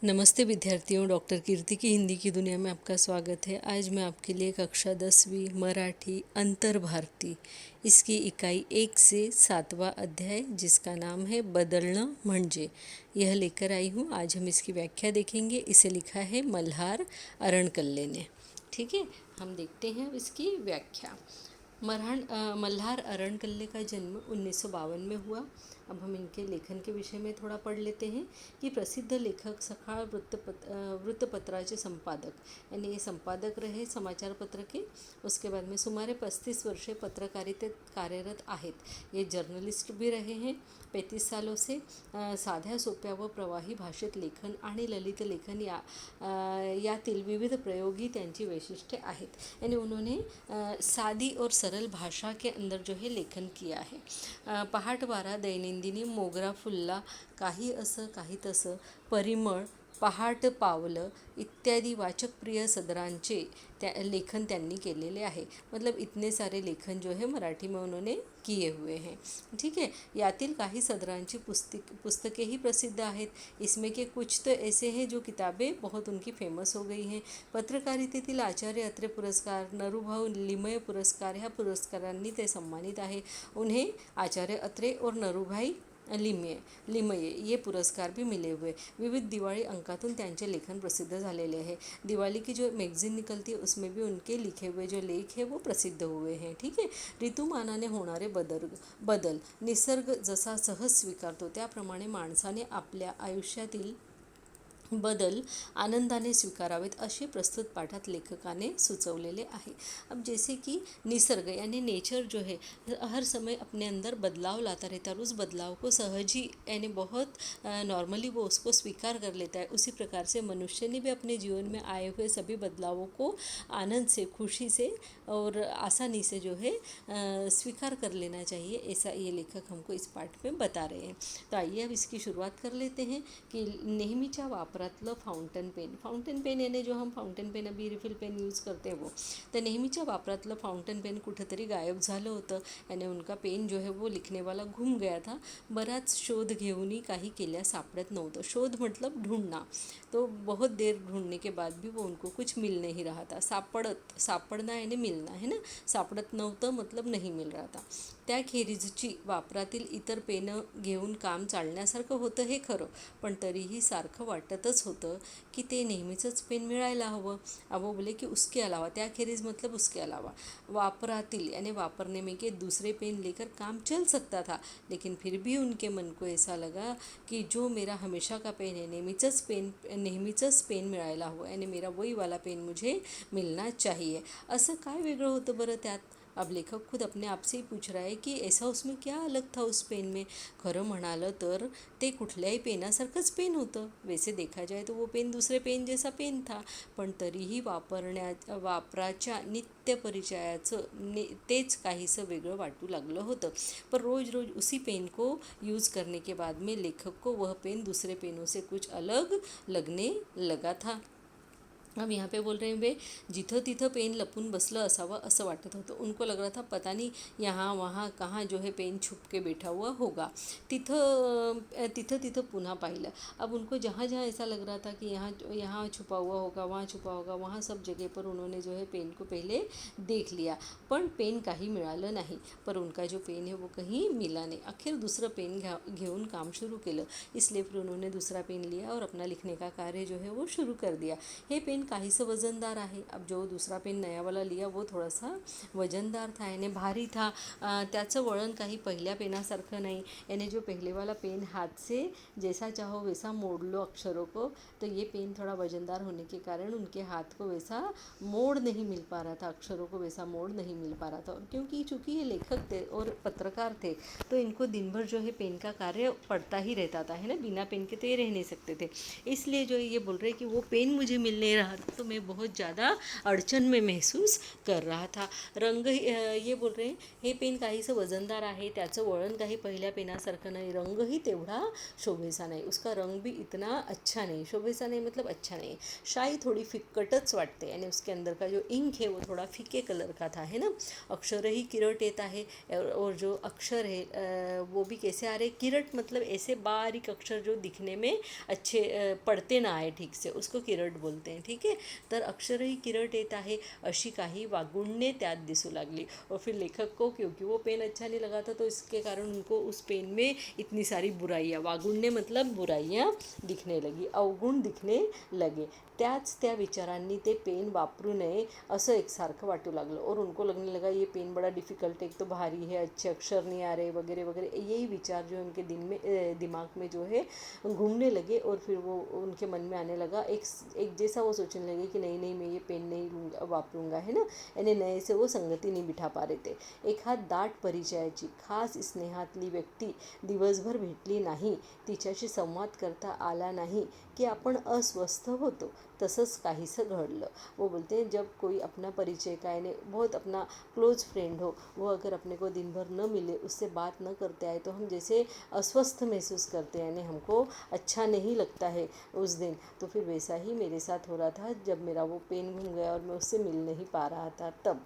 नमस्ते विद्यार्थियों, डॉक्टर कीर्ति की हिंदी की दुनिया में आपका स्वागत है। आज मैं आपके लिए कक्षा 10वीं मराठी अंतर्भारती इसकी इकाई 1 से 7वां अध्याय जिसका नाम है बदलणं म्हणजे यह लेकर आई हूँ। आज हम इसकी व्याख्या देखेंगे। इसे लिखा है मल्हार अरणकल्ले ने। ठीक है, हम देखते हैं इसकी व्याख्या। मल्हार अरणकल्ले का जन्म 1952 में हुआ। अब हम इनके लेखन के विषय में थोड़ा पढ़ लेते हैं कि प्रसिद्ध लेखक, सकाळ वृत्तपत्राचे संपादक यानी ये संपादक रहे समाचार पत्र के। उसके बाद में सुमारे 35 वर्षे पत्रकारितेत कार्यरत आहेत। ये जर्नलिस्ट भी रहे हैं 35 सालों से। साध्या सोप्या व प्रवाही भाषेत लेखन आणि ललित लेखन यातील विविध प्रयोगी त्यांची वैशिष्ट्ये आहेत। यानी उन्होंने सादी और सरल भाषा के अंदर जो है लेखन किया है। पहाटवारा, दैनंदिनी, मोगरा फुलला, काही असं काही तसं, परिमळ, पहाट पावलं इत्यादी वाचकप्रिय सदरांचे लेखन त्यांनी केलेले आहे। मतलब इतने सारे लेखन जो है मराठी में उन्होंने किए हुए हैं। ठीक है, यातील काही सदरांची पुस्तकें ही प्रसिद्ध आहेत। इसमें के कुछ तो ऐसे हैं जो किताबें बहुत उनकी फेमस हो गई हैं। पत्रकारितेतील आचार्य अत्रे पुरस्कार, नरूभाऊ लिमये पुरस्कार ह्या पुरस्कारांनी ते सम्मानित आहे। उन्हें आचार्य अत्रे और नरूभाई लिमये ये पुरस्कार भी मिले हुए। विविध दिवाळी अंकातून त्यांचे लेखन प्रसिद्ध झालेले आहे। दिवाली की जो मैगजीन निकलती है उसमें भी उनके लिखे हुए जो लेख है वो प्रसिद्ध हुए हैं। ठीक है, ऋतुमानाने होणारे बदल निसर्ग जसा सहज स्वीकारतो त्याप्रमाणे माणसाने आपल्या आयुष्यातील बदल आनंदाने स्वीकारावेत असे प्रस्तुत पाठात लेखकाने सुचवलेले आहे। अब जैसे कि निसर्ग यानी नेचर जो है हर समय अपने अंदर बदलाव लाता रहता है और उस बदलाव को सहज ही यानी बहुत नॉर्मली वो उसको स्वीकार कर लेता है। उसी प्रकार से मनुष्य ने भी अपने जीवन में आए हुए सभी बदलावों को आनंद से, खुशी से और आसानी से जो है स्वीकार कर लेना चाहिए, ऐसा ये लेखक हमको इस पाठ में बता रहे हैं। तो आइए अब इसकी शुरुआत कर लेते हैं कि नेहमीच्या वापरातलं फाउंटेन पेन याने जो हम फाउंटेन पेन अभी रिफिल पेन यूज़ करते हैं वो, तर नेहमीच्या वापरातलं फाउंटेन पेन कुठेतरी गायब झालं होतं। यानी उनका पेन जो है वो लिखने वाला घूम गया था। बराच शोध घेऊनही काही केल्या सापडत नव्हतं। शोध मतलब ढूंढना, तो बहुत देर ढूंढने के बाद भी वो उनको कुछ मिल नहीं रहा था। सापडना यानी मिलना है ना, सापडत नव्हतं मतलब नहीं मिल रहा था। त्याखेरीजची वापरातील इतर पेनं घेऊन काम चालण्यासारखं होतं हे खरं, पण तरीही सारखं वाटतच होतं की ते नेहमीचंच पेन मिळायला हवं। अब वो बोले कि उसके अलावा, त्याखेरीज मतलब उसके अलावा, वापरातील यानी वापरने में के दूसरे पेन लेकर काम चल सकता था, लेकिन फिर भी उनके मन को ऐसा लगा कि जो मेरा हमेशा का पेन है नेहमीचंच पेन मिळायला हवं, यानी मेरा वही वाला पेन मुझे मिलना चाहिए। असं काय वेगळं होतं बरं त्यात? अब लेखक खुद अपने आप से ही पूछ रहा है कि ऐसा उसमें क्या अलग था उस पेन में। खरं म्हणालं तर ते कुठल्याही पेनासारखंच पेन होतं। वैसे देखा जाए तो वो पेन दूसरे पेन जैसा पेन था, पण तरीही वापराच्या नित्य परिचयाचं तेच काहीसं वेगळं वाटू लागलं होतं। पर रोज रोज उसी पेन को यूज़ करने के बाद में लेखक को वह पेन दूसरे पेनों से कुछ अलग लगने लगा था। अब यहाँ पे बोल रहे हैं वे जिथं तिथं पेन लपून बसलं असावं असं वाटत होतं। उनको लग रहा था पता नहीं यहाँ वहाँ कहाँ जो है पेन छुप के बैठा हुआ होगा। तिथं पुन्हा पाहिलं। अब उनको जहाँ जहाँ ऐसा लग रहा था कि यहाँ छुपा हुआ होगा, वहाँ छुपा होगा, वहाँ सब जगह पर उन्होंने जो है पेन को पहले देख लिया, पण पेन काही मिळालं नाही। पर उनका जो पेन है वो कहीं मिला नहीं। आखिर दूसरा पेन घेऊन काम शुरू केलं। इसलिए फिर उन्होंने दूसरा पेन लिया और अपना लिखने का कार्य जो है वो शुरू कर दिया। हे पेन काहीसं वजनदार आहे। अब जो दूसरा पेन नया वाला लिया वो थोड़ा सा वजनदार था, यानी भारी था। त्याचं वळण काही पहिल्या पेनासारखं नहीं। यानी जो पहले वाला पेन हाथ से जैसा चाहो वैसा मोड़ लो अक्षरों को, तो ये पेन थोड़ा वजनदार होने के कारण उनके हाथ को वैसा मोड़ नहीं मिल पा रहा था, अक्षरों को वैसा मोड़ नहीं मिल पा रहा था। और क्योंकि चूँकि ये लेखक थे और पत्रकार थे तो इनको दिन भर जो है पेन का कार्य पड़ता ही रहता था, है ना, बिना पेन के तो ये रह नहीं सकते थे। इसलिए जो ये बोल रहे कि वो पेन मुझे मिल नहीं रहा रहा था, तो मैं बहुत ज़्यादा अडचण में महसूस कर रहा था. रंग ये बोल रहे हे पेन काहीसं वजनदार आहे, त्याचं वळण काही पहिल्या पेनासारखं नाही, रंगही तेवढा शोभेसा नाही. उसका रंग भी इतना अच्छा नहीं, शोभेसा नहीं मतलब अच्छा नहीं, शाई थोड़ी फिक्कटच वाटते. यानी उसके अंदर का जो इंक है वो थोड़ा फीके कलर का था, है ना. अक्षरही किरट येत आहे, और जो अक्षर है वो भी कैसे आ रहे, किरट मतलब ऐसे बारीक अक्षर जो दिखने में अच्छे पडते ना आहे ठीक से, उसको किरट बोलते हैं. ठीक है. तर अक्षरही किरट येत आहे अशी काही वागुण्ये त्यात दिसू लागली. और फिर लेखक को क्योंकि वो पेन अच्छा नहीं लगा था, तो इसके कारण उनको उस पेन में इतनी सारी बुराइयाँ, वागुण्य मतलब बुराइयाँ दिखने लगी, अवगुण दिखने लगे. त्याच त्या विचारांनी ते पेन वापरू नये असं एकसारखं वाटू लागलं. और उनको लगने लगा ये पेन बड़ा डिफ़िकल्ट है, एक तो भारी है, अच्छे अक्षर नहीं आ रहे वगैरह वगैरह. यही विचार जो है उनके दिमाग में जो है घूमने लगे. और फिर वो उनके मन में आने लगा, एक जैसा वो सोचने लगे कि नहीं नहीं मैं ये पेन नहीं वापरूंगा, है ना. यानी नए से वो संगती नहीं बिठा पा रहे थे. एखाद दाट परिचयाची खास स्नेहातली व्यक्ती दिवसभर भेटली नाही, तिच्याशी संवाद करता आला नाही की आपण अस्वस्थ होतो. तसंच काहीसं घडलं. वो बोलते हैं जब कोई अपना परिचय का यानी बहुत अपना क्लोज फ्रेंड हो, वो अगर अपने को दिन भर न मिले, उससे बात न करते आए, तो हम जैसे अस्वस्थ महसूस करते हैं, यानी हमको अच्छा नहीं लगता है उस दिन. तो फिर वैसा ही मेरे साथ हो रहा था जब मेरा वो पेन घूम गया और मैं उससे मिल नहीं पा रहा था. तब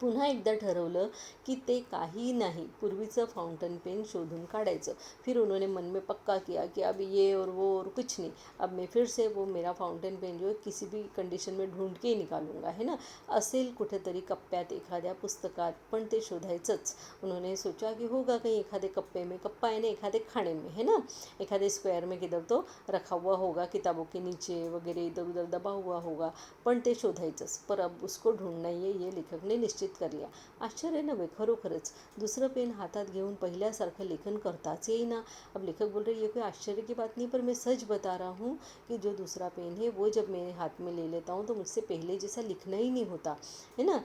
पुन्हा एकदा ठरवलं कि ते काही नाही, पूर्वीचं फाउंटन पेन शोधून काढायचं. फिर उन्होंने मन में पक्का किया कि अब ये और वो और कुछ नहीं, अब मैं फिर से वो मेरा फाउंटेन पेन जो है किसी भी कंडिशन में ढूंढ के ही निकालूंगा, है ना. असेल कुठेतरी कप्प्यात एखाद्या पुस्तकात, पण ते शोधायचंच. उन्होंने सोचा कि होगा कहीं एखादे कप्पे में, कप्पा यानी एखादे खाने में, है ना, एखादे स्क्वायर में किधर तो रखा हुआ होगा, किताबों के नीचे वगैरह इधर उधर दबा हुआ होगा, पण ते शोधायचंच. पर अब उसको ढूंढना ही है, ये लेखक ने निश्चित कर लिया. आश्चर्य नव्हे, खरोखरच दुसरं पेन हातात घेऊन पहिल्यासारखं लेखन करताच येईना. अब लेखक बोल रहे ये कोई आश्चर्य की बात नहीं, पर मैं सच बता रहा हूँ कि जो दूसरा पेन है वो जब मेरे हाथ में ले लेता हूँ तो मुझसे पहले जैसा लिखना ही नहीं होता, है ना.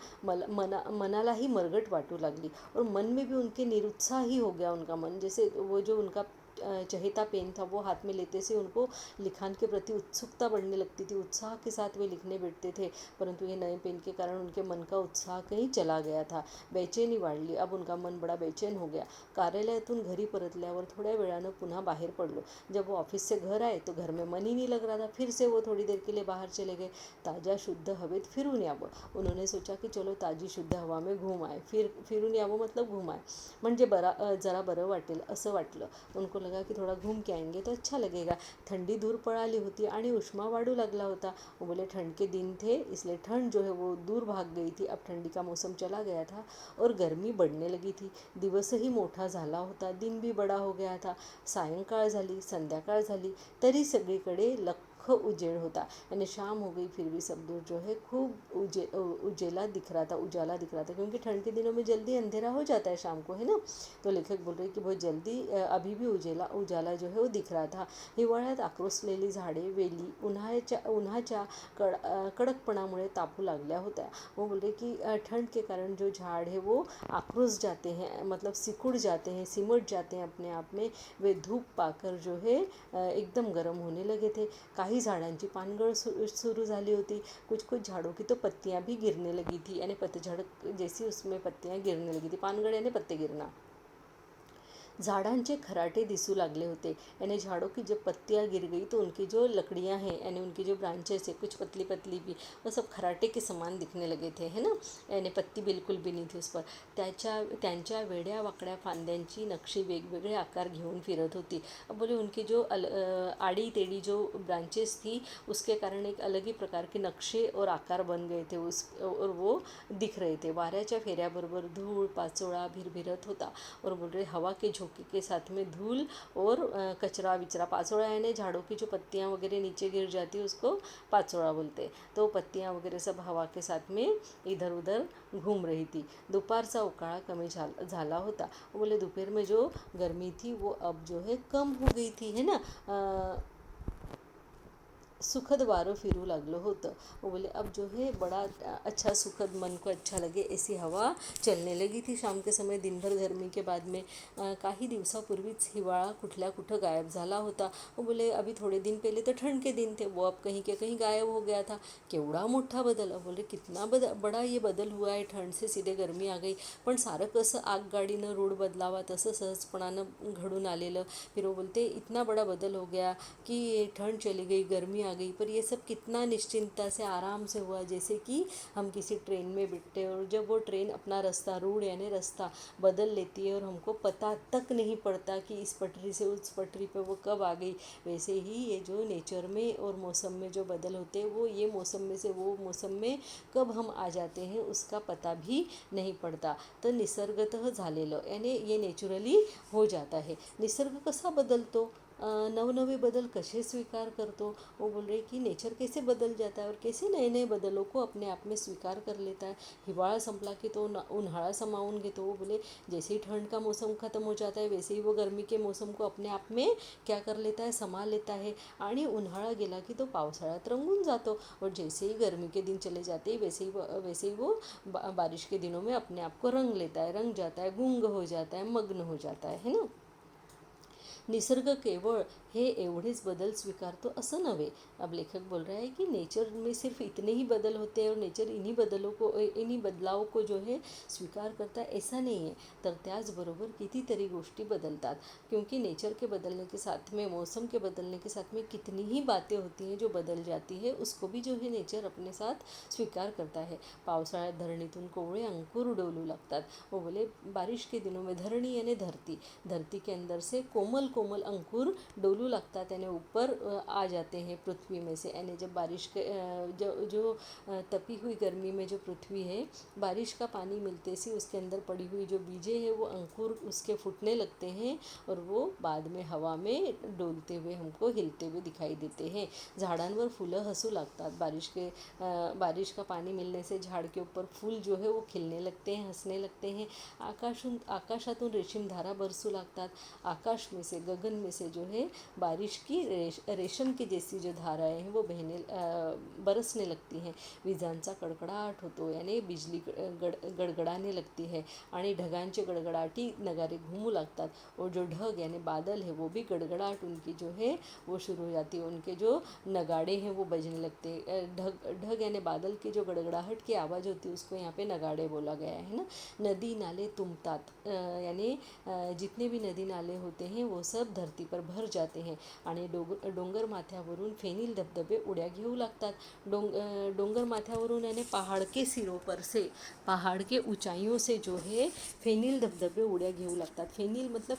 मनालाही मरगट वाटू लागली. और मन में भी उनके निरुत्साह ही हो गया उनका मन. जैसे वो जो उनका चहेता पेन था वो हाथ में लेते से उनको लिखान के प्रति उत्सुकता बढ़ने लगती थी, उत्साह के साथ वे लिखने बैठते थे. परंतु ये नए पेन के कारण उनके मन का उत्साह कहीं चला गया था. बेचैनी वाढली. अब उनका मन बड़ा बेचैन हो गया. कार्यालयातून घरी परतल्यावर थोड्या वेळानं पुन्हा बाहेर पडलो. जब वो ऑफिस से घर आए तो घर में मन ही नहीं लग रहा था. फिर से वो थोड़ी देर के लिए बाहर चले गए, ताज़ा शुद्ध हवेत फिरून यावं. उन्होंने सोचा कि चलो ताजी शुद्ध हवा में घूम आए. फिरून यावं मतलब घूम आए, म्हणजे जरा बरं वाटेल असं वाटलं. उनको लगा कि थोड़ा घूम के आएंगे तो अच्छा लगेगा. ठंडी दूर पळाली होती आणि उष्मा वाढू लागला होता. वो बोले ठंड के दिन थे, इसलिए ठंड जो है वो दूर भाग गई थी. अब ठंडी का मौसम चला गया था और गर्मी बढ़ने लगी थी. दिवसही मोठा झाला होता, दिन भी बड़ा हो गया था. सायंकाळ झाली, संध्याकाळ झाली, तरी सगळीकडे लख उजेड होता. यानी शाम हो गई फिर भी सब दूर जो है खूब उजेला दिख रहा था, उजाला दिख रहा था, क्योंकि ठंड के दिनों में जल्दी अंधेरा हो जाता है शाम को, है ना. तो लेखक बोल रहे कि बहुत जल्दी अभी भी उजाला जो है वो दिख रहा था. हिवाळ्यात आक्रोशलेली झाडे वेली उन्हाच्या कडकपणामुळे तापू लागल्या होत्या. वो बोल रहे कि ठंड के कारण जो झाड़ है वो आक्रोश जाते हैं, मतलब सिकुड़ जाते हैं, सिमट जाते हैं अपने आप में. वे धूप पाकर जो है एकदम गर्म होने लगे थे. काही झाडांची पानगळ सुरू झाली होती. कुछ झाड़ों की तो पत्तियां भी गिरने लगी थी, यानी पतझड़ जैसी उसमें पत्तियां गिरने लगी थी. पानगळ यानी पत्ते गिरना. झाडांचे खराटे दिसू लागले होते, यानी झाड़ों की जब पत्तियां गिर गई तो उनकी जो लकड़ियां हैं, यानी उनकी जो ब्रांचेस है, कुछ पतली पतली भी, वो सब खराटे के समान दिखने लगे थे, है ना. यानी पत्ती बिल्कुल भी नहीं थी उस पर. त्यांच्या वेड्या वाकड्या फांद्यांची नक्षी वेगवेगळे आकार घेऊन फिरत होती. अब बोले उनकी जो आड़ी टेढ़ी जो ब्रांचेस थी उसके कारण एक अलग ही प्रकार के नक्शे और आकार बन गए थे और वो दिख रहे थे. वाऱ्याच्या फेऱ्याबरोबर धूळ पाचोळा भिरभिरत होता. और बोल रहे हवा के झोंके के साथ में धूल और कचरा विचरा. पाचोड़ा यानी झाड़ों की जो पत्तियां वगैरह नीचे गिर जाती है उसको पाचोड़ा बोलते हैं. तो पत्तियां वगैरह सब हवा के साथ में इधर उधर घूम रही थी. दोपहरचा उकाळा कमी झाला होता. बोले दोपहर में जो गर्मी थी वो अब जो है कम हो गई थी, है ना. सुखद वारों फिरू लागलं होतं। वो बोले अब जो है बड़ा अच्छा सुखद, मन को अच्छा लगे ऐसी हवा चलने लगी थी शाम के समय। दिनभर गर्मी के बाद में काही दिवसापूर्वीच हिवाळा कुठल्या कुठं गायब झाला होता। वो बोले अभी थोड़े दिन पहले तो ठंड के दिन थे, वो अब कहीं के कहीं गायब हो गया था। केवढा मोठा बदल। अब बोले कितना बड़ा ये बदल हुआ है, ठंड से सीधे गर्मी आ गई। पण सारं कसं आगगाडीनं रूढ बदलावा तसं सहजपणानं घडून आलेलं। फिर वो बोलते इतना बड़ा बदल हो गया कि ये ठंड चली गई, गर्मी आ गई, पर ये सब कितना निश्चिंतता से आराम से हुआ, जैसे कि हम किसी ट्रेन में बैठे और जब वो ट्रेन अपना रास्ता, रूट यानी रास्ता बदल लेती है और हमको पता तक नहीं पड़ता कि इस पटरी से उस पटरी पे वो कब आ गई। वैसे ही ये जो नेचर में और मौसम में जो बदल होते हैं, वो ये मौसम में से वो मौसम में कब हम आ जाते हैं उसका पता भी नहीं पड़ता। तर निसर्गतः झालेलं यानी ये नेचरली हो जाता है। निसर्ग कसा बदलतो, नवनवे बदल कैसे स्वीकार करतो। वो बोल रहे कि नेचर कैसे बदल जाता है और कैसे नए नए बदलों को अपने आप में स्वीकार कर लेता है। हिवाळा संपला की तो उन्हाळा समावून घेतो। वो बोले जैसे ही ठंड का मौसम ख़त्म हो जाता है वैसे ही वो गर्मी के मौसम को अपने आप में क्या कर लेता है, समा लेता है। आणि उन्हाळा गेला की तो पावसाळ्यात रंगून जातो और जैसे ही गर्मी के दिन चले जाते हैं वैसे ही वो बारिश के दिनों में अपने आप को रंग लेता है, रंग जाता है, गुंग हो जाता है, मग्न हो जाता है ना। निसर्ग केवळ हे एवढेच बदल स्वीकारतो असं नव्हे। अब लेखक बोल रहा है कि नेचर में सिर्फ इतने ही बदल होते हैं और नेचर इन्हीं बदलाव को जो है स्वीकार करता है ऐसा नहीं है। तर त्याचबरोबर कितीतरी गोष्टी बदलतात, क्योंकि नेचर के बदलने के साथ में, मौसम के बदलने के साथ में कितनी ही बातें होती हैं जो बदल जाती है, उसको भी जो है नेचर अपने साथ स्वीकार करता है। पावसाळ्यात धरणीतून कोवळे अंकुर डोलू लगतात। वो बोले बारिश के दिनों में धरणी यानी धरती, धरती के अंदर से कोमल कोमल अंकुर डोलू लगतात, यानी ऊपर आ जाते हैं पृथ्वी में से। यानी जब बारिश के जो तपी हुई गर्मी में जो पृथ्वी है, बारिश का पानी मिलते से उसके अंदर पड़ी हुई जो बीजें हैं वो अंकुर उसके फूटने लगते हैं और वो बाद में हवा में डोलते हुए हमको हिलते हुए दिखाई देते हैं। झाडांवर फुलं हसू लागतात। बारिश का पानी मिलने से झाड़ के ऊपर फूल जो है वो खिलने लगते हैं, हंसने लगते हैं। आकाशातून रेशीम धारा बरसू लागतात। आकाश में से, गगन में से जो है बारिश की रेशम की जैसी जो धाराएं हैं वो बरसने लगती हैं। विजांचा कडकडाट होतो, यानी बिजली गडगडाने लगती है आणि ढगांचे गडगडाटी नगारे घूमू लागतात और जो ढग यानी बादल है वो भी गड़गड़ाहट उनकी जो है वो शुरू हो जाती है, उनके जो नगाड़े हैं वो बजने लगते हैं। ढग यानी बादल की जो गड़गड़ाहट की आवाज़ होती है उसको यहाँ पे नगाड़े बोला गया है ना। नदी नाले तुमतात, यानी जितने भी नदी नाले होते हैं वो सब धरती पर भर जाते हैं आणि डोंगर माथ्यावरून फेनील धबधबे उड्या घेऊ लागतात। डोंगर माथ्यावरून यानी पहाड़ के सिरों पर से, पहाड़ के ऊंचाइयों से जो है फेनील धबधबे उड्या घेऊ लगतात। फेनील मतलब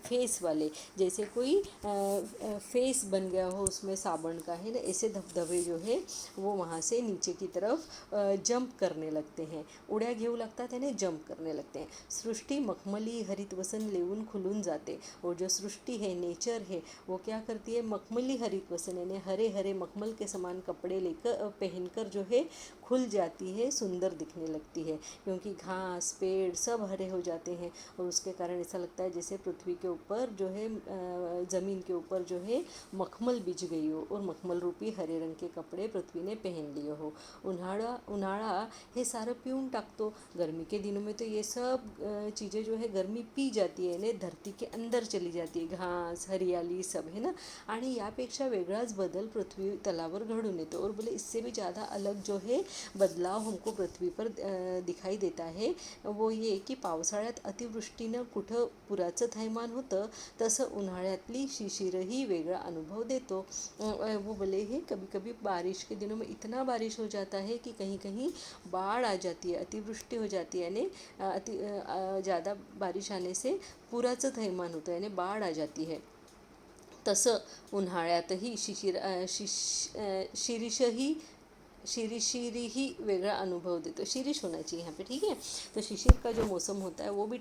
फेस वाले, जैसे कोई फेस बन गया हो उसमें साबुन का, है ना, ऐसे धबधबे जो है वो वहाँ से नीचे की तरफ जंप करने लगते हैं। उड्या घेऊ लगतात यानी जंप करने लगते हैं। सृष्टि मखमली हरित वसन लेऊन खुलून जाते। और जो सृष्टि है, नेचर है, वो क्या करती है, मखमली हरित वसन यानी हरे हरे मखमल के समान कपड़े लेकर पहनकर जो है खुल जाती है, सुंदर दिखने लगती है, क्योंकि घास पेड़ सब हरे हो जाते हैं और उसके कारण ऐसा लगता है जैसे पृथ्वी के ऊपर जो है ज़मीन के ऊपर जो है मखमल बिछ गई हो और मखमल रूपी हरे रंग के कपड़े पृथ्वी ने पहन लिए हो। उन्हाळा हे सारं पिऊन टाकतो। गर्मी के दिनों में तो ये सब चीज़ें जो है गर्मी पी जाती है, धरती के अंदर चली जाती है, घास हरियाली सब, है ना। आणि यापेक्षा वेगळाच बदल पृथ्वी तलावर घडून येतो। और बोले इससे भी ज़्यादा अलग जो है बदलाव हमको पृथ्वी पर दिखाई देता है, वो ये की पावसाळ्यात अतिवृष्टीनं कुठं पुराचं थैमान होतं तसं उन्हाळ्यातली शिशिरही वेगळा अनुभव देतो। वो बोले है कभी कभी बारिश के दिनों में इतना बारिश हो जाता है कि कहीं कहीं बाढ़ आ जाती है, अतिवृष्टि हो जाती है, यानी ज़्यादा बारिश आने से पुराचं थैमान होतं यानी बाढ़ आ जाती है। तसं उन्हाळ्यातही शिरीषही ही वेगळा अनुभव देतो. शिरीष होना चाहिए यहाँ पे, ठीक है. तो शिशिर का जो मौसम होता है वो भी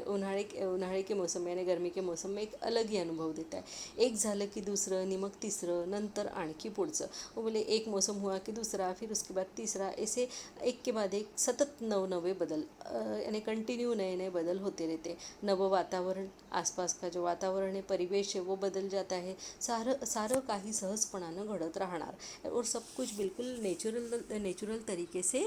उन्हाळे के मौसम यानी गर्मी के मौसम में एक अलग ही अनुभव देता है. एक झालं की दुसरं, नि मग तिसरं, नंतर आणखी पुढचं. वो बोले एक मौसम हुआ कि दूसरा, फिर उसके बाद तीसरा, ऐसे एक के बाद एक सतत नवे बदल, यानी कंटिन्यू नए नए बदल होते रहते. नवं वातावरण, आसपास का जो वातावरण है, परिवेश है, वो बदल जाता है. सारं सारं काही सहजपणानं घडत राहणार और सब कुछ बिल्कुल नेचुरल तरीके से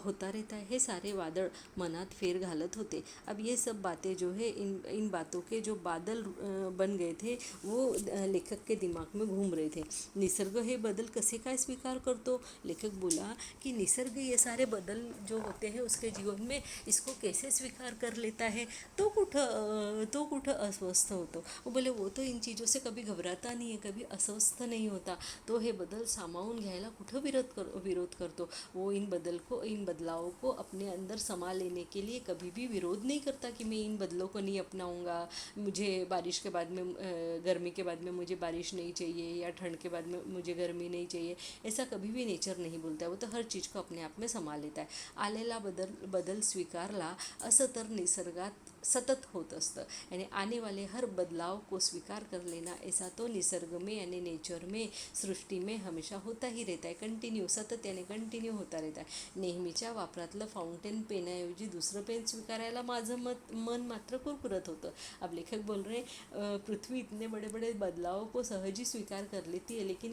होता रहता है. हे सारे वादळ मनात फेर घालत होते. अब ये सब बातें जो है, इन बातों के जो बादल बन गए थे वो लेखक के दिमाग में घूम रहे थे. निसर्ग हे बदल कसे काय स्वीकार करतो. लेखक बोला कि निसर्ग ये सारे बदल जो होते हैं उसके जीवन में, इसको कैसे स्वीकार कर लेता है. तो कुठं अस्वस्थ होतो. वो बोले वो तो इन चीज़ों से कभी घबराता नहीं है, कभी अस्वस्थ नहीं होता. तो हे बदल सामावून घ्यायला कुठं विरोध करतो. वो इन बदलावों को अपने अंदर समा लेने के लिए कभी भी विरोध नहीं करता कि मैं इन बदलों को नहीं अपनाऊंगा. मुझे बारिश के बाद में गर्मी के बाद में मुझे बारिश नहीं चाहिए, या ठंड के बाद में मुझे गर्मी नहीं चाहिए. ऐसा कभी भी नेचर नहीं बोलता है. वो तो हर चीज़ को अपने आप में समा लेता है. आलेला बदल स्वीकारला असं तर निसर्गात सतत होत असतं. यानी आने वाले हर बदलाव को स्वीकार कर लेना, ऐसा तो निसर्ग में यानी नेचर में, सृष्टी में हमेशा होता ही रहता है. कंटिन्यू, सतत यानी कंटिन्यू होता रहता है. नेहमीच्या वापरातलं फाउंटेन पेनाऐवजी दुसरं पेन स्वीकारायला माझं मन मात्र कुरकुरत होतं. अब लेखक बोल रहे हैं पृथ्वी इतने बड़े बड़े बदलावों को सहज ही स्वीकार कर लेती है, लेकिन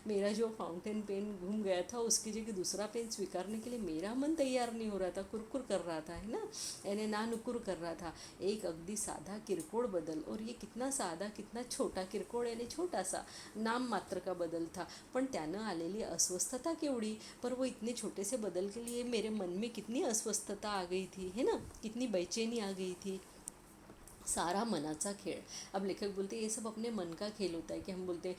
मेरा जो फाउंटेन पेन घूम गया था उसकी जगह दूसरा पेन स्वीकारने के लिए मेरा मन तैयार नहीं हो रहा था, कुरकुर कर रहा था, है ना, यानी नानुकुर कर रहा था. एक अगदी साधा किरकोळ बदल, और ये कितना साधा, कितना छोटा, किरकोळ यानी छोटा सा नाम मात्र का बदल था, पण त्यानं आलेली अस्वस्थता केवढी. पर वो इतने छोटे से बदल के लिए मेरे मन में कितनी अस्वस्थता आ गई थी, है ना, कितनी बेचैनी आ गई थी. सारा मनाचा खेळ. अब लेखक बोलते हैं ये सब अपने मन का खेल होता है कि हम बोलते हैं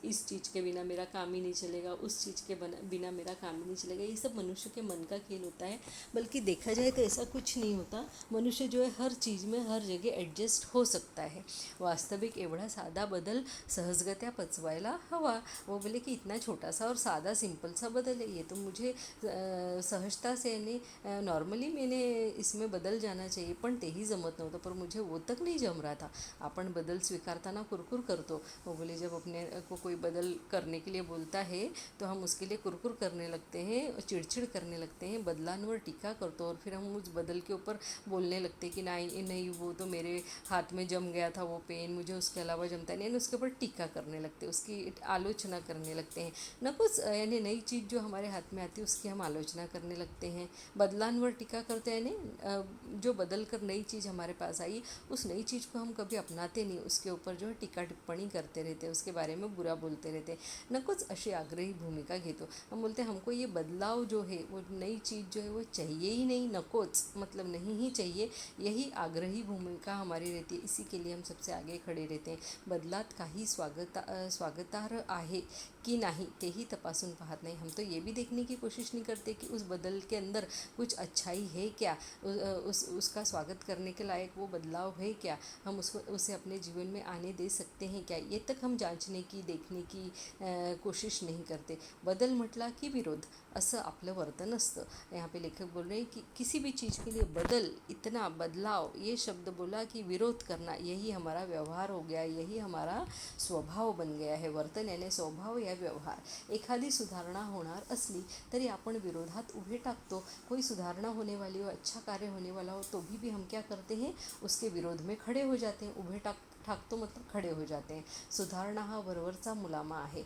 इस चीज़ के बिना मेरा काम ही नहीं चलेगा, उस चीज़ के बिना मेरा काम ही नहीं चलेगा. ये सब मनुष्य के मन का खेल होता है. बल्कि देखा जाए तो ऐसा कुछ नहीं होता. मनुष्य जो है हर चीज़ में हर जगह एडजस्ट हो सकता है. वास्तविक एवढा साधा बदल सहजगत्या पचवायला हवा. वो बोले कि इतना छोटा सा और सादा सिंपल सा बदल है, ये तो मुझे सहजता से यानी नॉर्मली मैंने इसमें बदल जाना चाहिए, पण तेही जमत नव्हतं. पर मुझे वो तक नहीं जम रहा था. आपण बदल स्वीकारताना कुरकुर करतो. वो बोले जब अपने को कोई बदल करने के लिए बोलता है तो हम उसके लिए कुरकुर करने लगते हैं, चिड़चिड़ करने लगते हैं, बदलांवर टीका करतो, और फिर हम उस बदल के ऊपर बोलने लगते हैं कि नहीं वो तो मेरे हाथ में जम गया था वो पेन, मुझे उसके अलावा जमता नहीं. उसके ऊपर टीका करने लगते हैं, उसकी आलोचना करने लगते हैं. न कुछ यानी नई चीज़ जो हमारे हाथ में आती है उसकी हम आलोचना करने लगते हैं. बदलांवर टीका करते हैं, यानी जो बदल कर नई चीज़ हमारे पास आई उस नई चीज़ को हम कभी अपनाते नहीं, उसके ऊपर जो है टीका टिप्पणी करते रहते, उसके बारे में बुरा बोलते रहते. न कुछ अशी आग्रही भूमिका घेतो. हम बोलते हैं हमको ये बदलाव जो है, वो नई चीज़ जो है वो चाहिए ही नहीं, नकोच मतलब नहीं ही चाहिए. यही आग्रही भूमिका हमारी रहती है. इसी के लिए हम सबसे आगे खड़े रहते हैं. बदलात काही स्वागतार्ह आहे की नाही तेही तपासून पाहत नहीं. हम तो ये भी देखने की कोशिश नहीं करते कि उस बदल के अंदर कुछ अच्छाई है क्या, उसका स्वागत करने के लायक वो बदलाव है क्या, हम उसे अपने जीवन में आने दे सकते हैं क्या, ये तक हम जांचने की, देखने की कोशिश नहीं करते. बदल म्हटला की विरोध, असं आपलं वर्तन असतं. यहाँ पे लेखक बोल रहे हैं कि किसी भी चीज़ के लिए बदल, इतना बदलाव, ये शब्द बोला कि विरोध करना, यही हमारा व्यवहार हो गया, यही हमारा स्वभाव बन गया है. वर्तन यानी स्वभाव या व्यवहार. एखादी सुधारणा होणार असली तरी आपण विरोधात उभे टाकतो. कोई सुधारणा होने वाली हो, अच्छा कार्य होने वाला हो, तो भी हम क्या करते हैं, उसके विरोध में खड़े हो जाते हैं. उभे ठाकतो मतलब खड़े हो जाते हैं. सुधारणा हा वरवरचा मुलामा आहे,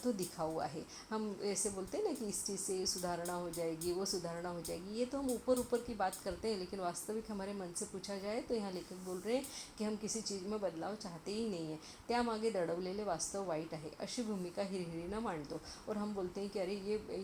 तो दिखाऊ आहे. हम ऐसे बोलते हैं ना कि इस चीज़ से सुधारणा हो जाएगी, वो सुधारणा हो जाएगी, ये तो हम ऊपर की बात करते हैं, लेकिन वास्तविक हमारे मन से पूछा जाए तो यहाँ लेखक बोल रहे हैं कि हम किसी चीज़ में बदलाव चाहते ही नहीं है. त्यामागे दडवलेले वास्तव वाईट आहे अशी भूमिका हिरहिरीनं मांडतो. और हम बोलते हैं कि अरे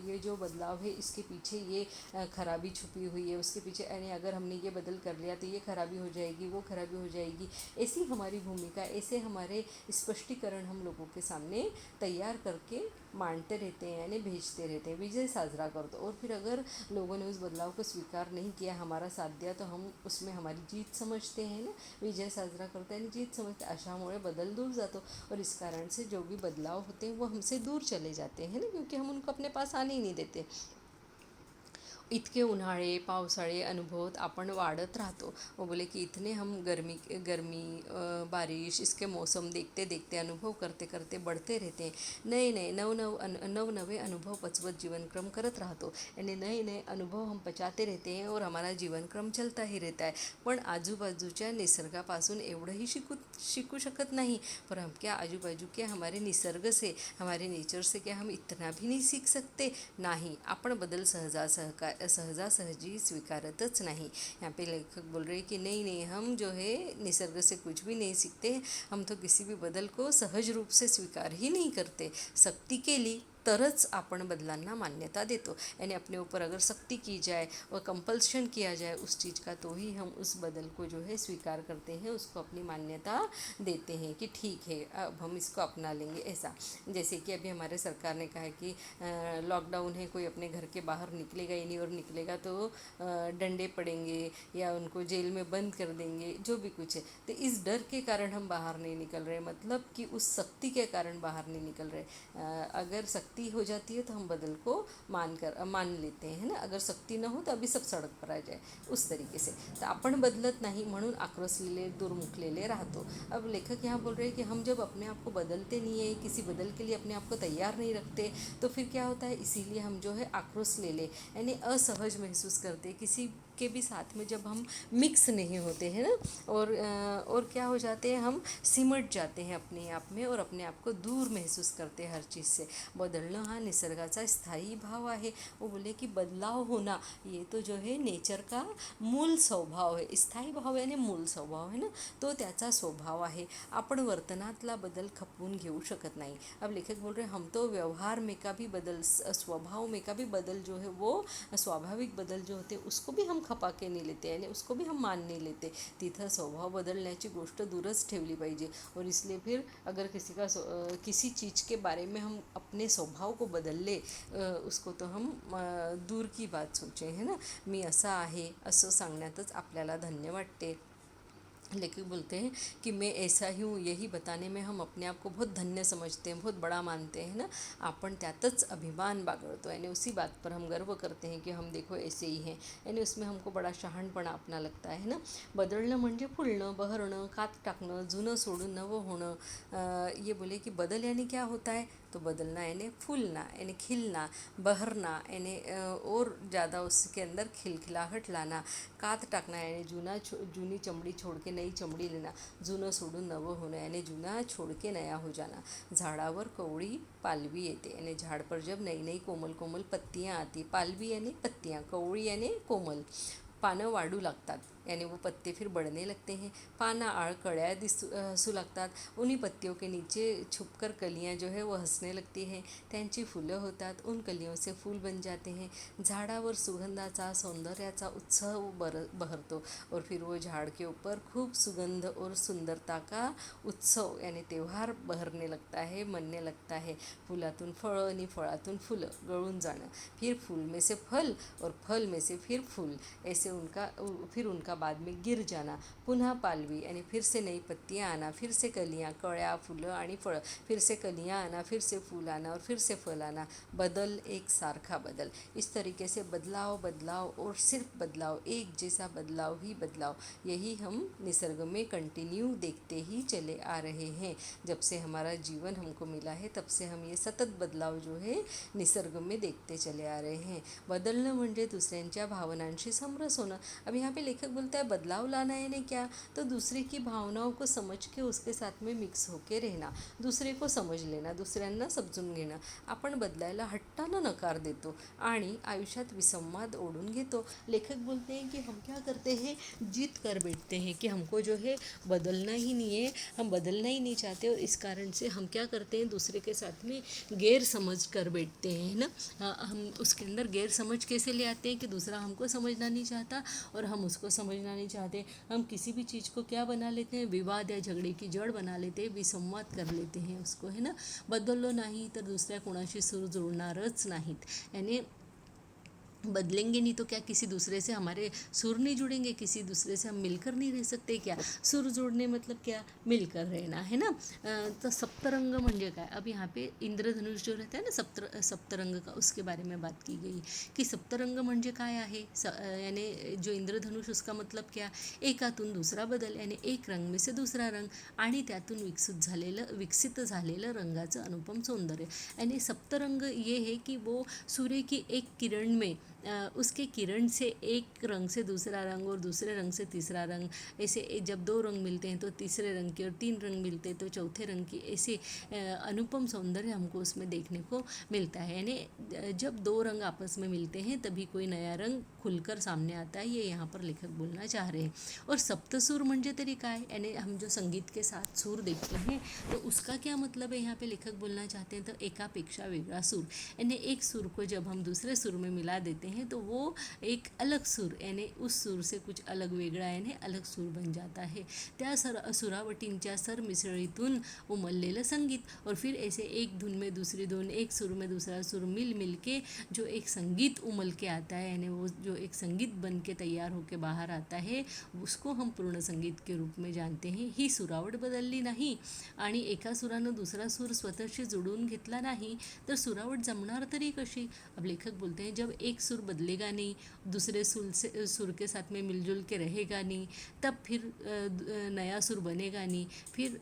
ये जो बदलाव है इसके पीछे ये खराबी छुपी हुई है, उसके पीछे यानी अगर हमने ये बदल कर लिया तो ये खराबी हो जाएगी, वो खराबी हो जाएगी, ऐसी हमारी भूमिका, ऐसे हमारे स्पष्टीकरण हम लोगों के सामने तैयार करके मांडते रहते हैं, यानी भेजते रहते हैं, विजय साजरा करते। और फिर अगर लोगों ने उस बदलाव को स्वीकार नहीं किया, हमारा साथ दिया, तो हम उसमें हमारी जीत समझते हैं ना, विजय साजरा करते हैं, जीत समझते। अशामुळे बदल दूर जातो, और इस कारण से जो भी बदलाव होते हैं वो हमसे दूर चले जाते हैं ना, क्योंकि हम उनको अपने पास आने ही नहीं देते। इतके उन्हाळे पावसाळे अनुभवत आपण वाढत राहतो। वो बोले कि इतने हम गर्मी गर्मी बारिश इसके मौसम देखते देखते अनुभव करते करते बढ़ते रहते हैं। नए नए नवनवे अनुभव पचवत जीवन क्रम करत राहतो, यानी नए नए अनुभव हम पचाते रहते हैं और हमारा जीवन क्रम चलता ही रहता है। पण आजूबाजूच्या निसर्गापासून एवढंही शिकू शकत नहीं, पर हम क्या आजूबाजू के हमारे निसर्ग से, हमारे नेचर से क्या हम इतना भी नहीं सीख सकते? नहीं, आपण बदल सहजासहजी स्वीकारतच नहीं। यहाँ पे लेखक बोल रहे हैं कि नहीं नहीं, हम जो है निसर्ग से कुछ भी नहीं सीखते, हम तो किसी भी बदल को सहज रूप से स्वीकार ही नहीं करते। सक्ती केली तरच आपण बदलांना मान्यता देतो, यानी अपने ऊपर अगर सख्ती की जाए और कंपल्शन किया जाए उस चीज़ का, तो ही हम उस बदल को जो है स्वीकार करते हैं, उसको अपनी मान्यता देते हैं कि ठीक है अब हम इसको अपना लेंगे। ऐसा जैसे कि अभी हमारे सरकार ने कहा है कि लॉकडाउन है, कोई अपने घर के बाहर निकलेगा ही नहीं, और निकलेगा तो डंडे पड़ेंगे या उनको जेल में बंद कर देंगे, जो भी कुछ है। तो इस डर के कारण हम बाहर नहीं निकल रहे, मतलब कि उस सख्ती के कारण बाहर नहीं निकल रहे। अगर सख्ती हो जाती है तो हम बदल को मान लेते हैं ना, अगर सख्ती न हो तो अभी सब सड़क पर आ जाए, उस तरीके से। तो आपण बदलत नहीं म्हणून आक्रोशलेले दुर्मुखलेले राहतो। अब लेखक यहाँ बोल रहे हैं कि हम जब अपने आप को बदलते नहीं है, किसी बदल के लिए अपने आप को तैयार नहीं रखते, तो फिर क्या होता है, इसीलिए हम जो है आक्रोश ले ले, यानी असहज महसूस करते किसी के भी साथ में, जब हम मिक्स नहीं होते हैं ना, और क्या हो जाते हैं, हम सिमट जाते हैं अपने आप में और अपने आप को दूर महसूस करते हैं हर चीज़ से। बदलणं हा निसर्गाचा स्थायी भाव आहे। वो बोले कि बदलाव होना ये तो जो है नेचर का मूल स्वभाव है, स्थायी भाव यानी मूल स्वभाव है ना, तो त्याचा स्वभाव आहे। आपण वर्तनातला बदल खपवून घेऊ शकत नाही। अब लेखक बोल रहे हैं हम तो व्यवहार में का भी बदल, स्वभाव में का भी बदल जो है, वो स्वाभाविक बदल जो होते उसको भी हम खपा के नहीं लेते, यानी उसको भी हम मान नहीं लेते। तिथं स्वभाव बदलण्याची गोष्ट दूरच ठेवली पाहिजे। और इसलिए फिर अगर किसी चीज़ के बारे में हम अपने स्वभाव को बदल ले, उसको तो हम दूर की बात सोचे है ना। मी असा आहे असं सांगण्यातच आपल्याला धन्य वाटते। लेखक बोलते हैं कि मैं ऐसा ही हूँ, यही बताने में हम अपने आप को बहुत धन्य समझते हैं, बहुत बड़ा मानते हैं ना, आपण त्यातच अभिमान बागळतो, यानी उसी बात पर हम गर्व करते हैं कि हम देखो ऐसे ही हैं, यानी उसमें हमको बड़ा शहाणपणा अपना लगता है ना। बदलणं म्हणजे फुलणं, बहरणं, कात टाकणं, जुनं सोडून नवं होणं। ये बोले कि बदल यानी क्या होता है, तो बदलना यानी फूलना, यानी खिलना, बहरना यानी और ज़्यादा उसके अंदर खिलखिलाहट लाना, कात टाकना यानी जूनी चमड़ी छोड़ के नई चमड़ी लेना, जुनं सोडून नवं होणं यानी जूना छोड़ के नया हो जाना। झाडावर कवळी पालवी येते, यानी झाड़ पर जब नई नई कोमल कोमल पत्तियाँ आती, पालवी यानी पत्तियाँ, कवळी यानी कोमल, पानं वाढू लागतात, यानी वो पत्ते फिर बढ़ने लगते हैं। पाना आड़ कड़िया हंसू लगतात, उन्हीं पत्तियों के नीचे छुपकर कलियां जो है वो हंसने लगती हैं, त्यांची फुलं होतात, उन कलियों से फूल बन जाते हैं। झाडावर सुगंधाचा सौंदर्याचा उत्सव बहरतो, और फिर वो झाड़ के ऊपर खूब सुगंध और सुंदरता का उत्सव यानी त्यौहार बहरने लगता है, मनने लगता है। फुलातून फळं आणि फळातून फुलं गळून जाणं, फिर फूल में से फल और फल में से फिर फूल, ऐसे फिर उनका बाद में गिर जाना, पुनः पालवी यानी फिर से नई पत्तियाँ आना, फिर से कलियाँ, कळ्या, फुलं आणि फळं, फिर से कलियाँ आना, फिर से फूल आना और फिर से फल आना, बदल एक सारखा बदल। इस तरीके से बदलाव बदलाव और सिर्फ बदलाव, एक जैसा बदलाव ही बदलाव, यही हम निसर्ग में कंटिन्यू देखते ही चले आ रहे हैं। जब से हमारा जीवन हमको मिला है तब से हम ये सतत बदलाव जो है निसर्ग में देखते चले आ रहे हैं। बदलणं म्हणजे दुसऱ्यांच्या भावनांशी समरस होणं। अब यहाँ पे लेखक बोलता है बदलाव लाना है नहीं क्या, तो दूसरे की भावनाओं को समझ के उसके साथ में मिक्स होके रहना, दूसरे को समझ लेना, दुसऱ्यांना समजून घेणं। आपण बदलायला हट्टानं नकार देतो आणि आयुष्यात विसंवाद ओढून घेतो। लेखक बोलते हैं कि हम क्या करते हैं, जीत कर बैठते हैं कि हमको जो है बदलना ही नहीं है, हम बदलना ही नहीं चाहते, और इस कारण से हम क्या करते हैं, दूसरे के साथ में गैर समझ कर बैठते हैं ना। हम उसके अंदर गैर समझ कैसे ले आते हैं कि दूसरा हमको समझना नहीं चाहता और हम उसको समझ समझना नहीं चाहते, हम किसी भी चीज़ को क्या बना लेते हैं, विवाद या झगडे की जड़ बना लेते हैं, विसंवाद कर लेते हैं उसको, है ना. बदललो नाही तर दुसऱ्या कोणाशी सूर जोडणारच नाहीत. यानी बदलेंगे नहीं तो क्या किसी दूसरे से हमारे सुर नहीं जुड़ेंगे, किसी दूसरे से हम मिलकर नहीं रह सकते क्या. सुर जोड़ने मतलब क्या, मिलकर रहना, है ना. तो सप्तरंग म्हणजे काय. अब यहाँ पे इंद्रधनुष जो रहता है ना सप्तरंग का, उसके बारे में बात की गई की सप्तरंग म्हणजे काय आहे. यानी जो इंद्रधनुष उसका मतलब क्या, एकातून दुसरा बदल, यानी एक रंग में से दूसरा रंग आणि त्यातून विकसित झालेलं रंगाचं अनुपम सौंदर्य. यानी सप्तरंग ये है कि वो सूर्य की एक किरण में उसके किरण से एक रंग से दूसरा रंग और दूसरे रंग से तीसरा रंग, ऐसे जब दो रंग मिलते हैं तो तीसरे रंग की, और तीन रंग मिलते हैं तो चौथे रंग की, ऐसे अनुपम सौंदर्य हमको उसमें देखने को मिलता है. यानी जब दो रंग आपस में मिलते हैं तभी कोई नया रंग खुलकर सामने आता है, ये यहाँ पर लेखक बोलना चाह रहे हैं. और सप्तसुर म्हणजे तरी काय, यानी हम जो संगीत के साथ सुर देखते हैं तो उसका क्या मतलब है, यहाँ पे लेखक बोलना चाहते हैं तो एकापेक्षा वेगळा सूर. यानी एक सुर को जब हम दूसरे सुर में मिला देते हैं तो वो एक अलग सुर, यानी उस सुर से कुछ अलग वेगळा, यानी अलग सूर बन जाता है. त्या सुरावटींच्या सरमिसळीतून उमललेलं संगीत, और फिर ऐसे एक धुन में दूसरी धुन, एक सुर में दूसरा सुर मिल के जो एक संगीत उमल के आता है, यानी वो जो एक संगीत बन के तैयार होके बाहर आता है, उसको हम पूर्ण संगीत के रूप में जानते हैं. ही सुरावट बदलली नाही आणि एका सुरानं दुसरा सूर स्वतःशी जोडून घेतला नाही तर सुरावट जमणार तरी कशी. अब लेखक बोलते हैं जब एक सुर बदलेगा नहीं, दूसरे सुर के साथ में मिलजुल के रहेगा नहीं, तब फिर नया सुर बनेगा नहीं, फिर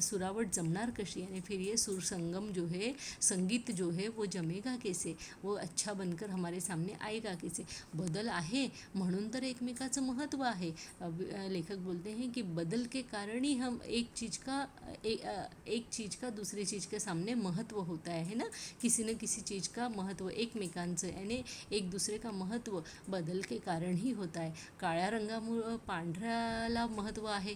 सुरावट जमणार कशी, यानी फिर ये सुर संगम जो है, संगीत जो है वो जमेगा कैसे, वो अच्छा बनकर हमारे सामने आएगा कैसे. बदल आहे म्हणून तर एकमेकाचं महत्त्व आहे. लेखक बोलते हैं कि बदल के कारण ही हम एक चीज़ का दूसरी चीज़ के सामने महत्त्व होता है ना. किसी न किसी चीज़ का महत्त्व एकमेकांचं, यानी एक दूसरे का महत्त्व बदल के कारण ही होता है. काळ्या रंगामुळं पांढऱ्याला महत्त्व आहे.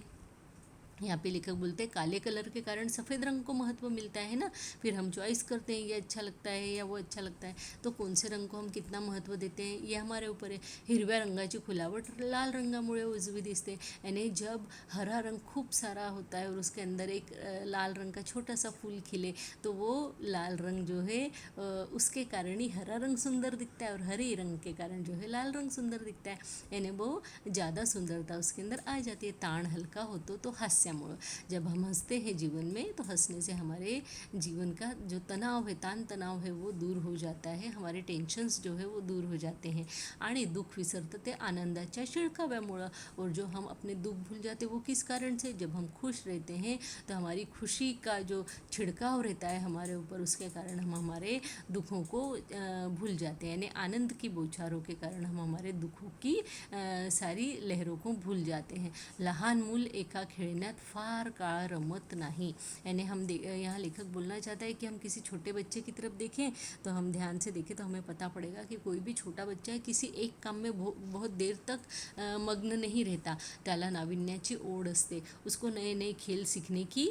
यहाँ पे लेखक बोलते हैं काले कलर के कारण सफ़ेद रंग को महत्व मिलता है ना. फिर हम चॉइस करते हैं ये अच्छा लगता है या वो अच्छा लगता है, तो कौन से रंग को हम कितना महत्व देते हैं ये हमारे ऊपर है. हिरव्या रंगाची खुलावट लाल रंगामुळे उजवी दिसते, यानी जब हरा रंग खूब सारा होता है और उसके अंदर एक लाल रंग का छोटा सा फूल खिले तो वो लाल रंग जो है उसके कारण ही हरा रंग सुंदर दिखता है, और हरे रंग के कारण जो है लाल रंग सुंदर दिखता है. यानी वो ज़्यादा सुंदरता उसके अंदर आ जाती है. ताण हल्का होतो तो हास्यामुळं. जब हम हंसते हैं जीवन में तो हंसने से हमारे जीवन का जो तनाव है, ताण तनाव है, वो दूर हो जाता है. हमारे टेंशन्स जो है वो दूर हो जाते हैं आणि दुःख विसरतं ते आनंदाच्या शिळकाव्यामुळं. और जो हम अपने दुःख भूल जाते वो किस कारण से, जब हम खुश रहते हैं तो हमारी खुशी का जो छिड़काव रहता है हमारे ऊपर, उसके कारण हम हमारे दुखों को भूल जाते हैं. यानी आनंद की बौछारों के कारण हम हमारे दुखों की सारी लहरों को भूल जाते हैं. लहान मूल एका खेळण्यात फार काळ रमत नहीं. यानी हम यहाँ लेखक बोलना चाहता है कि हम किसी छोटे बच्चे की तरफ देखें तो हम ध्यान से देखें तो हमें पता पड़ेगा कि कोई भी छोटा बच्चा है किसी एक काम में बहुत देर तक मग्न नहीं रहता. त्याला नाविन्याची ओढ असते, उसको नए नए खेल सीखने की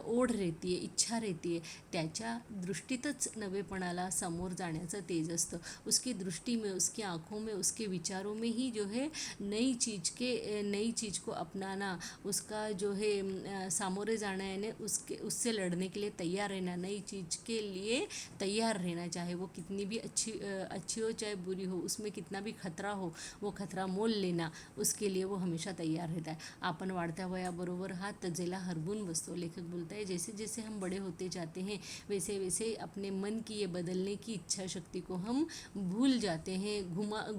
ओढ रहती है, इच्छा रहती है. त्याच्या दृष्टीतच नवेपणाला समोर जाण्याचं तेज असतं. उसकी दृष्टि में, उसकी आँखों में, उसके विचारों में ही जो है नई चीज़ को अपनाना, उसका जो है सामोरे जाना, यानी उससे लड़ने के लिए तैयार रहना, नई चीज़ के लिए तैयार रहना, चाहे वो कितनी भी अच्छी हो चाहे बुरी हो, उसमें कितना भी खतरा हो, वो खतरा मोल लेना, उसके लिए वो हमेशा तैयार रहता है. आपण वाढत्या वयाबरोबर हा तजेला हरवून बसतो. लेखक बोलता है जैसे जैसे हम बड़े होते जाते हैं वैसे वैसे अपने मन की ये बदलने की इच्छा शक्ति को हम भूल जाते हैं,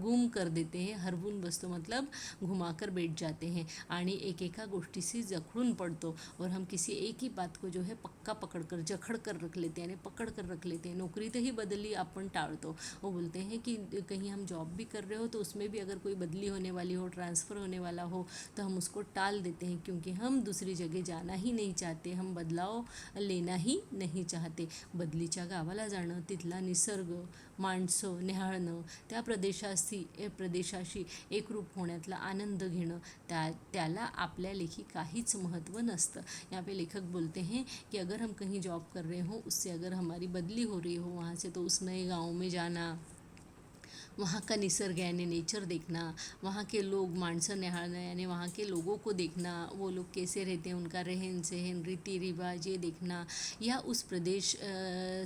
गुम कर देते हैं. हरवून बसतो मतलब घुमा कर बैठ जाते हैं आणि एका गोष्टी से जखड़ून पड़तो, और हम किसी एक ही बात को जो है पक्का जखड़ कर रख लेते हैं, यानी पकड़ कर रख लेते हैं. नौकरी तो ही बदली अपन टाळतो. वो बोलते हैं कि कहीं हम जॉब भी कर रहे हो तो उसमें भी अगर कोई बदली होने वाली हो, ट्रांसफ़र होने वाला हो, तो हम उसको टाल देते हैं क्योंकि हम दूसरी जगह जाना ही नहीं चाहते, हम बदलाव लेना ही नहीं चाहते. बदलीच्या गावाला जाणं, तिथला निसर्ग, माणसं न्याहाळणं, त्या प्रदेशाशी एकरूप होण्यातला आनंद घेणं, त्याला आपल्या लेखी काहीच महत्त्व नसतं. यहाँ पे लेखक बोलते हैं कि अगर हम कहीं जॉब कर रहे हो, उससे अगर हमारी बदली हो रही हो वहाँ से, तो उस नए गाँव में जाना, वहाँ का निसर्ग यानी नेचर देखना, वहाँ के लोग मानसं निहाळणं यानी वहाँ के लोगों को देखना, वो लोग कैसे रहते हैं, उनका रहन सहन, रीति रिवाज ये देखना, या उस प्रदेश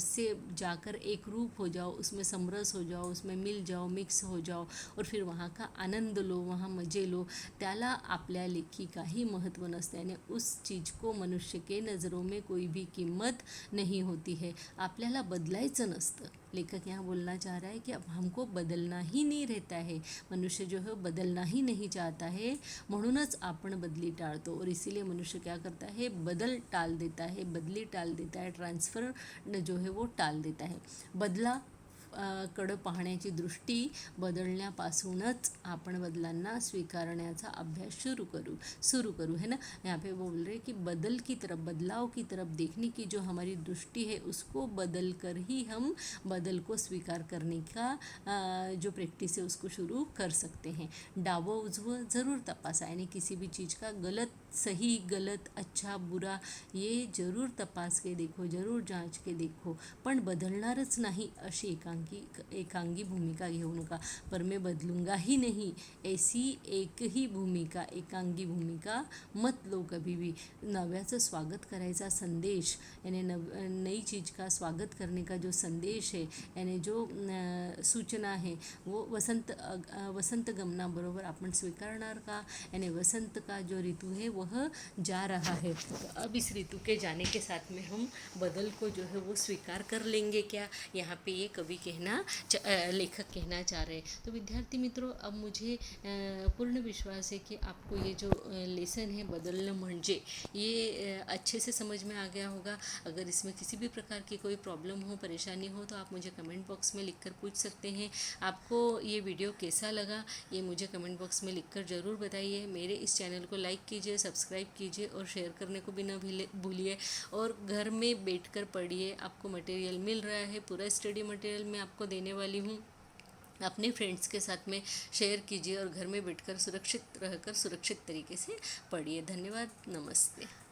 से जाकर एक रूप हो जाओ, उसमें समरस हो जाओ, उसमें मिल जाओ, मिक्स हो जाओ और फिर वहाँ का आनंद लो, वहाँ मजे लो, त्याला आपल्या लेखी काही महत्त्व नसते आणि उस चीज़ को मनुष्य के नज़रों में कोई भी कीमत नहीं होती है. आपल्याला बदलायचं नसतं. लेखक यहाँ बोलना चाह रहा है कि अब हमको बदलना ही नहीं रहता है. मनुष्य जो है बदलना ही नहीं चाहता है, म्हणूनच आपण बदली टाळतो और इसीलिए मनुष्य क्या करता है, बदल टाल देता है, बदली टाल देता है, ट्रांसफर जो है वो टाल देता है. बदला कडं पाहण्याची दृष्टी बदलण्यापासूनच आपण बदलांना स्वीकारण्याचा अभ्यास शुरू करू है ना. यहाँ पे वो बोल रहे कि बदल की तरफ, बदलाव की तरफ देखने की जो हमारी दृष्टि है उसको बदल कर ही हम बदल को स्वीकार करने का जो प्रैक्टिस है उसको शुरू कर सकते हैं. डावं उजवं ज़रूर तपासा यानी किसी भी चीज़ का गलत सही गलत अच्छा बुरा ये ज़रूर तपास के देखो, ज़रूर जांच के देखो, पण बदलणारच नाही अशी एकांगी भूमिका घेऊ नका. पर मैं बदलूंगा ही नहीं ऐसी एक ही भूमिका, एकांगी भूमिका मत लो कभी भी. नव्याचं स्वागत करायचा संदेश यानी नई चीज़ का स्वागत करने का जो संदेश है यानी जो सूचना है वो वसंत गमनाबरोबर आपण स्वीकारणार का. यानी वसंत का जो ऋतु है वह जा रहा है, तो अब इस ऋतु के जाने के साथ में हम बदल को जो है वो स्वीकार कर लेंगे क्या, यहाँ पे ये कवि लेखक कहना चाह रहे हैं. तो विद्यार्थी मित्रों, अब मुझे पूर्ण विश्वास है कि आपको ये जो लेसन है बदलना म्हणजे ये अच्छे से समझ में आ गया होगा. अगर इसमें किसी भी प्रकार की कोई प्रॉब्लम हो, परेशानी हो तो आप मुझे कमेंट बॉक्स में लिखकर पूछ सकते हैं. आपको ये वीडियो कैसा लगा ये मुझे कमेंट बॉक्स में लिखकर ज़रूर बताइए. मेरे इस चैनल को लाइक कीजिए, सब्सक्राइब कीजिए और शेयर करने को भी ना भूलिए. और घर में बैठकर पढ़िए, आपको मटेरियल मिल रहा है, पूरा स्टडी मटेरियल मैं आपको देने वाली हूँ. अपने फ्रेंड्स के साथ में शेयर कीजिए और घर में बैठकर सुरक्षित रहकर सुरक्षित तरीके से पढ़िए. धन्यवाद. नमस्ते.